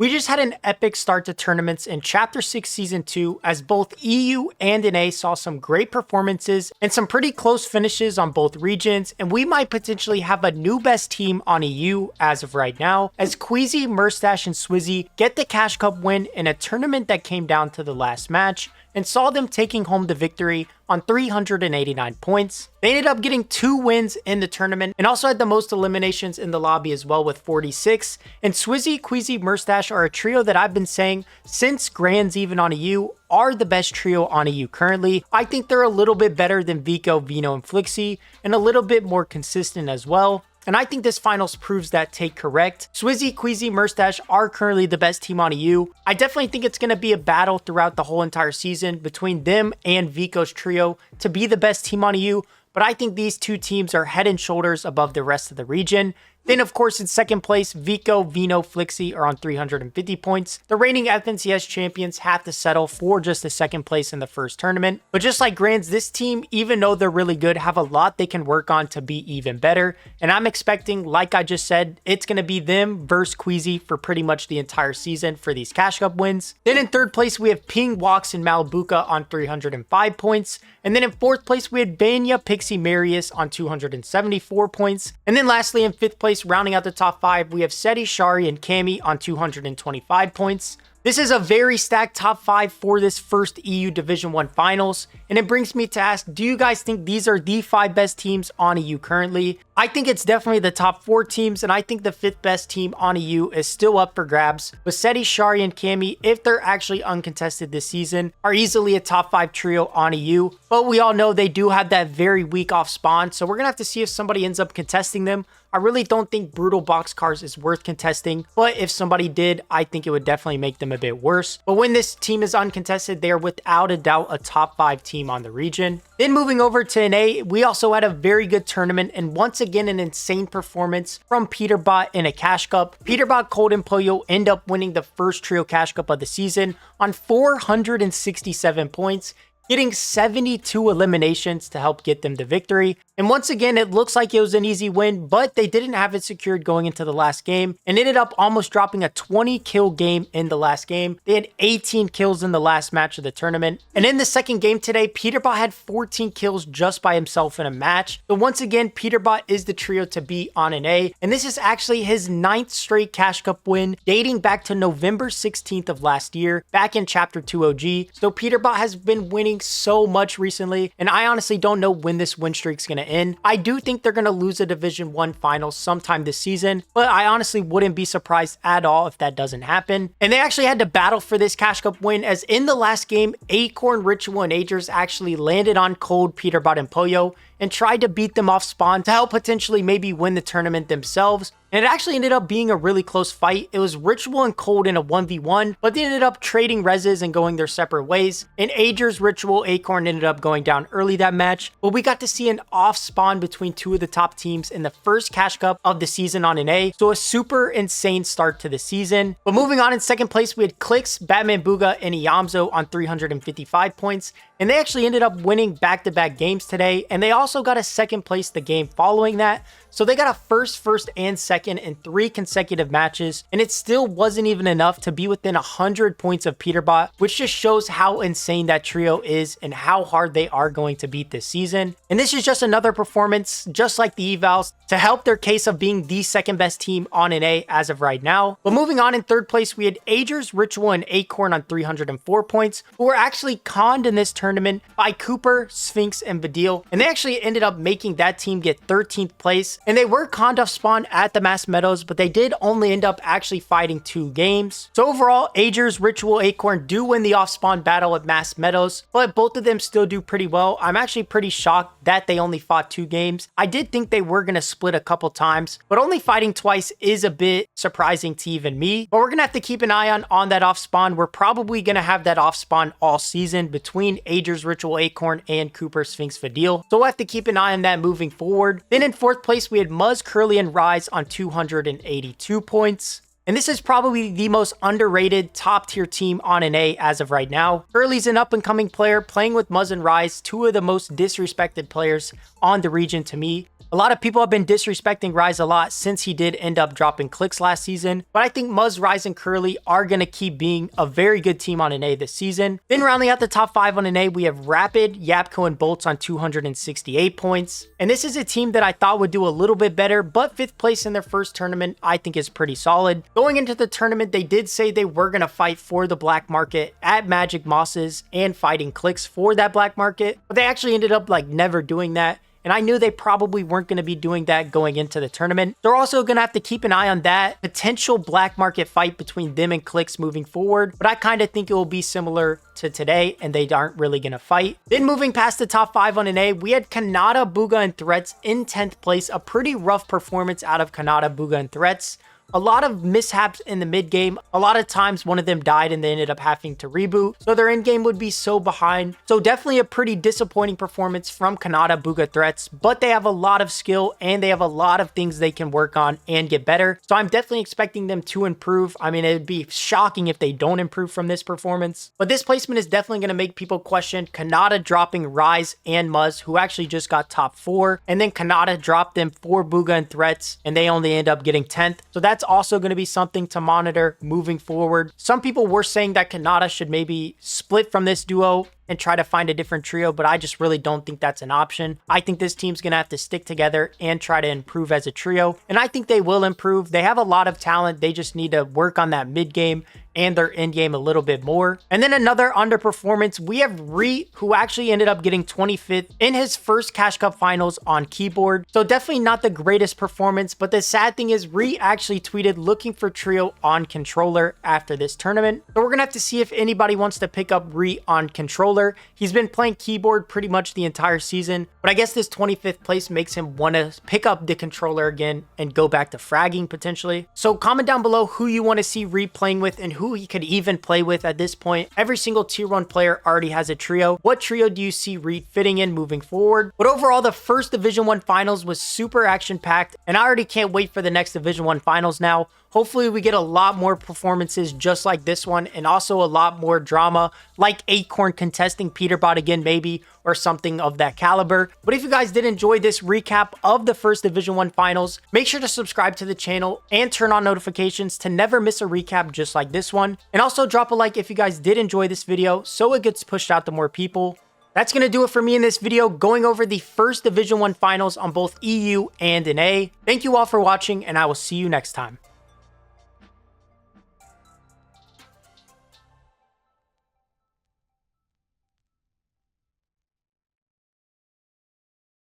We just had an epic start to tournaments in Chapter 6 Season 2 as both EU and NA saw some great performances and some pretty close finishes on both regions, and we might potentially have a new best team on EU as of right now, as Queasy, Murstache, and Swizzy get the Cash Cup win in a tournament that came down to the last match, and saw them taking home the victory on 389 points. They ended up getting 2 wins in the tournament and also had the most eliminations in the lobby as well with 46. And Swizzy, Queasy, Murstache are a trio that I've been saying since Grands even on EU are the best trio on EU currently. I think they're a little bit better than Vico, Vino, and Flixie, and a little bit more consistent as well. And I think this finals proves that take correct. Swizzy, Queasy, Murstache are currently the best team on EU. I definitely think it's going to be a battle throughout the whole entire season between them and Vico's trio to be the best team on EU, but I think these two teams are head and shoulders above the rest of the region. Then, of course, in second place, Vico, Vino, Flixie are on 350 points. The reigning FNCS champions have to settle for just the second place in the first tournament. But just like Grands, this team, even though they're really good, have a lot they can work on to be even better. And I'm expecting, like I just said, it's going to be them versus Queasy for pretty much the entire season for these Cash Cup wins. Then in third place, we have Ping, Walks, and Malibuca on 305 points. And then in fourth place, we had Banya, Pixie, Marius on 274 points. And then lastly, in fifth place, rounding out the top 5, we have Seti, Shari, and Cammy on 225 points. This is a very stacked top 5 for this first EU Division 1 finals, and it brings me to ask, do you guys think these are the 5 best teams on EU currently? I think it's definitely the top 4 teams, and I think the 5th best team on EU is still up for grabs. But Seti, Shari, and Cammy, if they're actually uncontested this season, are easily a top 5 trio on EU, but we all know they do have that very weak off spawn, so we're gonna have to see if somebody ends up contesting them. I really don't think Brutal Boxcars is worth contesting, but if somebody did, I think it would definitely make them a bit worse. But when this team is uncontested, they are without a doubt a top 5 team on the region. Then moving over to NA, we also had a very good tournament and once again an insane performance from Peterbot in a Cash Cup. Peterbot, Cold, and Pollo end up winning the first trio Cash Cup of the season on 467 points, getting 72 eliminations to help get them the victory. And once again, it looks like it was an easy win, but they didn't have it secured going into the last game and ended up almost dropping a 20 kill game in the last game. They had 18 kills in the last match of the tournament. And in the second game today, Peterbot had 14 kills just by himself in a match. So once again, Peterbot is the trio to beat on an A. And this is actually his 9th straight Cash Cup win, dating back to November 16th of last year, back in Chapter 2 OG. So Peterbot has been winning so much recently, and I honestly don't know when this win streak's going to end. I do think they're going to lose a Division 1 final sometime this season, but I honestly wouldn't be surprised at all if that doesn't happen. And they actually had to battle for this Cash Cup win, as in the last game, Acorn, Ritual, and Agers actually landed on Cold, Peterbot, and Pollo and tried to beat them off spawn to help potentially maybe win the tournament themselves. And it actually ended up being a really close fight. It was Ritual and Cold in a 1v1, but they ended up trading reses and going their separate ways. And Agers, Ritual, Acorn ended up going down early that match, but we got to see an off spawn between 2 of the top teams in the first Cash Cup of the season on an A. So a super insane start to the season. But moving on, in second place, we had Clicks, Batman Booga, and Iamzo on 355 points. And they actually ended up winning back-to-back games today, and they also got a second place the game following that. So they got a first, and second in 3 consecutive matches, and it still wasn't even enough to be within 100 points of Peterbot, which just shows how insane that trio is and how hard they are going to beat this season. And this is just another performance, just like the evals, to help their case of being the second best team on an A as of right now. But moving on, in third place, we had Agers, Ritual, and Acorn on 304 points, who were actually conned in this tournament by Cooper, Sphinx, and Badil, and they actually ended up making that team get 13th place. And they were conned off spawn at the Mass Meadows, but they did only end up actually fighting 2 games. So overall, Agers, Ritual, Acorn do win the off spawn battle at Mass Meadows, but both of them still do pretty well. I'm actually pretty shocked that they only fought 2 games. I did think they were going to split a couple times, but only fighting twice is a bit surprising to even me. But we're going to have to keep an eye on that off spawn. We're probably going to have that off spawn all season between Agers, Ritual, Acorn, and Cooper, Sphinx, Fadil. So we'll have to keep an eye on that moving forward. Then in fourth place, we had Muzz, Curly, and Rise on 282 points. And this is probably the most underrated top tier team on an A as of right now. Curly's an up and coming player playing with Muzz and Rise, 2 of the most disrespected players on the region to me. A lot of people have been disrespecting Rise a lot since he did end up dropping clicks last season, but I think Muzz, Rise, and Curly are going to keep being a very good team on an A this season. Then rounding out the top 5 on an A, we have Rapid, Yapko, and Bolts on 268 points. And this is a team that I thought would do a little bit better, but 5th place in their first tournament I think is pretty solid. Going into the tournament, they did say they were going to fight for the black market at Magic Mosses and fighting clicks for that black market, but they actually ended up like never doing that. And I knew they probably weren't going to be doing that going into the tournament. They're also going to have to keep an eye on that potential black market fight between them and clicks moving forward. But I kind of think it will be similar to today and they aren't really going to fight. Then moving past the top 5 on an A, we had Kanata, Bugha, and Threats in 10th place. A pretty rough performance out of Kanata, Bugha, and Threats. A lot of mishaps in the mid game. A lot of times one of them died and they ended up having to reboot. So their end game would be so behind. So definitely a pretty disappointing performance from Kanata, Bugha, Threats, but they have a lot of skill and they have a lot of things they can work on and get better. So I'm definitely expecting them to improve. I mean, it'd be shocking if they don't improve from this performance, but this placement is definitely going to make people question Kanata dropping Rise and Muzz, who actually just got top 4. And then Kanata dropped them for Bugha and Threats and they only end up getting 10th. So that's also going to be something to monitor moving forward. Some people were saying that Kanata should maybe split from this duo and try to find a different trio, but I just really don't think that's an option. I think this team's going to have to stick together and try to improve as a trio, and I think they will improve. They have a lot of talent. They just need to work on that mid game and their end game a little bit more. And then another underperformance, we have Ree, who actually ended up getting 25th in his first Cash Cup finals on keyboard. So definitely not the greatest performance, but the sad thing is Ree actually tweeted looking for trio on controller after this tournament. So we're gonna have to see if anybody wants to pick up Ree on controller. He's been playing keyboard pretty much the entire season, but I guess this 25th place makes him want to pick up the controller again and go back to fragging potentially. So comment down below who you want to see Ree playing with and who he could even play with at this point. Every single tier 1 player already has a trio. What trio do you see Ree fitting in moving forward? But overall, the first Division 1 finals was super action packed, and I already can't wait for the next Division 1 finals now. Hopefully we get a lot more performances just like this one, and also a lot more drama, like Acorn contesting Peterbot again maybe, or something of that caliber. But if you guys did enjoy this recap of the first Division 1 finals, make sure to subscribe to the channel and turn on notifications to never miss a recap just like this one. And also drop a like if you guys did enjoy this video so it gets pushed out to more people. That's going to do it for me in this video, going over the first Division 1 finals on both EU and an A. Thank you all for watching, and I will see you next time.